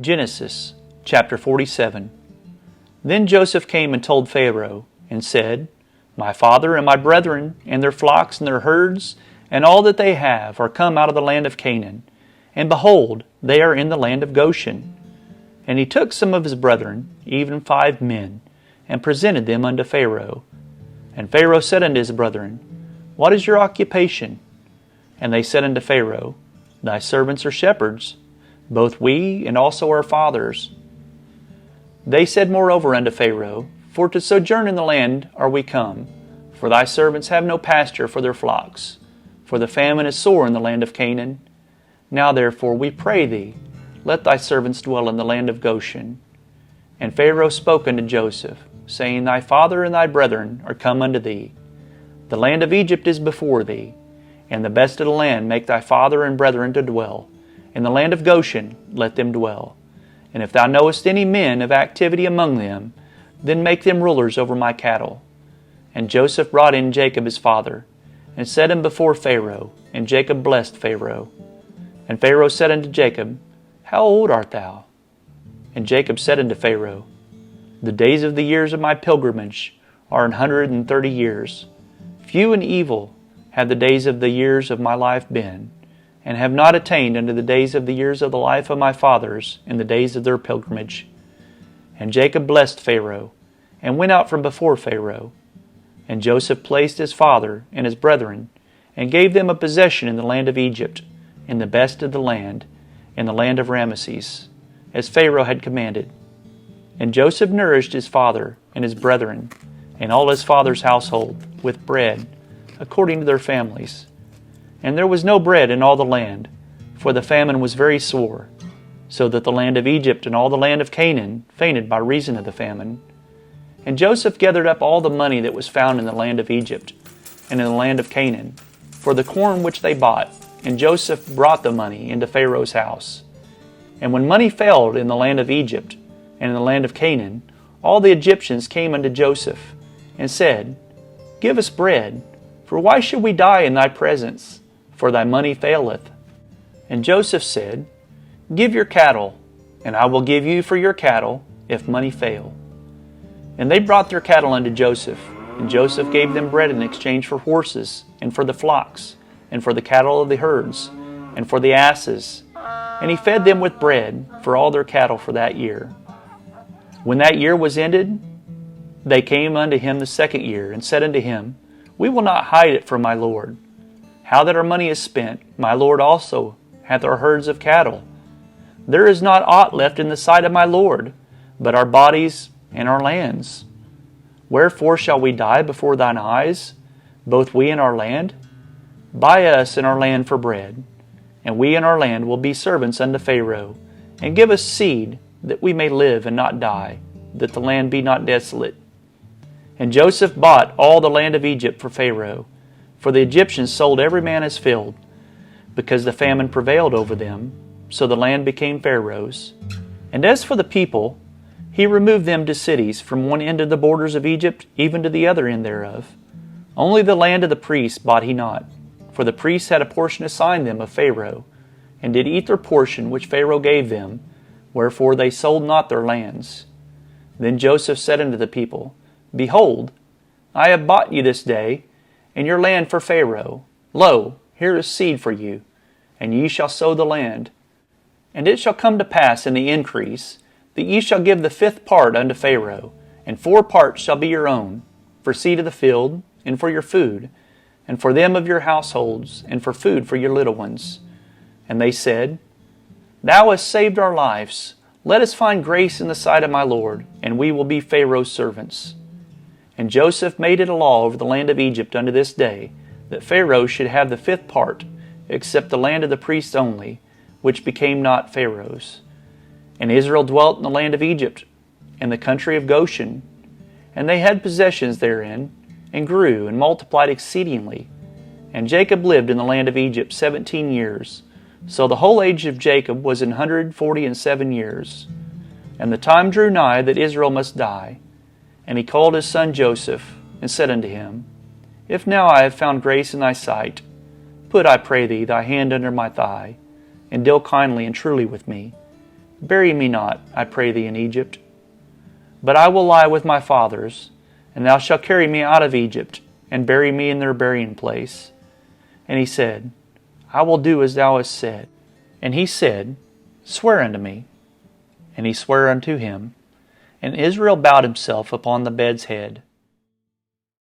Genesis chapter 47. Then Joseph came and told Pharaoh, and said, My father and my brethren, and their flocks and their herds, and all that they have, are come out of the land of Canaan. And behold, they are in the land of Goshen. And he took some of his brethren, even 5 men, and presented them unto Pharaoh. And Pharaoh said unto his brethren, What is your occupation? And they said unto Pharaoh, Thy servants are shepherds, both we and also our fathers. They said moreover unto Pharaoh, For to sojourn in the land are we come, for thy servants have no pasture for their flocks, for the famine is sore in the land of Canaan. Now therefore we pray thee, let thy servants dwell in the land of Goshen. And Pharaoh spoke unto Joseph, saying, Thy father and thy brethren are come unto thee. The land of Egypt is before thee, and the best of the land make thy father and brethren to dwell. In the land of Goshen let them dwell. And if thou knowest any men of activity among them, then make them rulers over my cattle. And Joseph brought in Jacob his father, and set him before Pharaoh, and Jacob blessed Pharaoh. And Pharaoh said unto Jacob, How old art thou? And Jacob said unto Pharaoh, The days of the years of my pilgrimage are 130 years. Few and evil have the days of the years of my life been, and have not attained unto the days of the years of the life of my fathers in the days of their pilgrimage. And Jacob blessed Pharaoh, and went out from before Pharaoh. And Joseph placed his father and his brethren, and gave them a possession in the land of Egypt, in the best of the land, in the land of Ramesses, as Pharaoh had commanded. And Joseph nourished his father and his brethren, and all his father's household, with bread, according to their families. And there was no bread in all the land, for the famine was very sore, so that the land of Egypt and all the land of Canaan fainted by reason of the famine. And Joseph gathered up all the money that was found in the land of Egypt and in the land of Canaan, for the corn which they bought, and Joseph brought the money into Pharaoh's house. And when money failed in the land of Egypt and in the land of Canaan, all the Egyptians came unto Joseph, and said, Give us bread, for why should we die in thy presence? For thy money faileth. And Joseph said, Give your cattle, and I will give you for your cattle, if money fail. And they brought their cattle unto Joseph, and Joseph gave them bread in exchange for horses, and for the flocks, and for the cattle of the herds, and for the asses. And he fed them with bread for all their cattle for that year. When that year was ended, they came unto him the second year, and said unto him, We will not hide it from my lord. How that our money is spent, my lord also hath our herds of cattle. There is not aught left in the sight of my lord, but our bodies and our lands. Wherefore shall we die before thine eyes, both we and our land? Buy us and our land for bread, and we and our land will be servants unto Pharaoh, and give us seed, that we may live and not die, that the land be not desolate. And Joseph bought all the land of Egypt for Pharaoh, for the Egyptians sold every man his field, because the famine prevailed over them, so the land became Pharaoh's. And as for the people, he removed them to cities from one end of the borders of Egypt even to the other end thereof. Only the land of the priests bought he not, for the priests had a portion assigned them of Pharaoh, and did eat their portion which Pharaoh gave them, wherefore they sold not their lands. Then Joseph said unto the people, Behold, I have bought you this day, and your land for Pharaoh. Lo, here is seed for you, and ye shall sow the land. And it shall come to pass in the increase, that ye shall give the 5th part unto Pharaoh, and 4 parts shall be your own, for seed of the field, and for your food, and for them of your households, and for food for your little ones. And they said, Thou hast saved our lives. Let us find grace in the sight of my Lord, and we will be Pharaoh's servants. And Joseph made it a law over the land of Egypt unto this day, that Pharaoh should have the 5th part, except the land of the priests only, which became not Pharaoh's. And Israel dwelt in the land of Egypt, in the country of Goshen. And they had possessions therein, and grew and multiplied exceedingly. And Jacob lived in the land of Egypt 17 years. So the whole age of Jacob was 147 years. And the time drew nigh that Israel must die. And he called his son Joseph, and said unto him, If now I have found grace in thy sight, put, I pray thee, thy hand under my thigh, and deal kindly and truly with me. Bury me not, I pray thee, in Egypt. But I will lie with my fathers, and thou shalt carry me out of Egypt, and bury me in their burying place. And he said, I will do as thou hast said. And he said, Swear unto me. And he sware unto him. And Israel bowed himself upon the bed's head.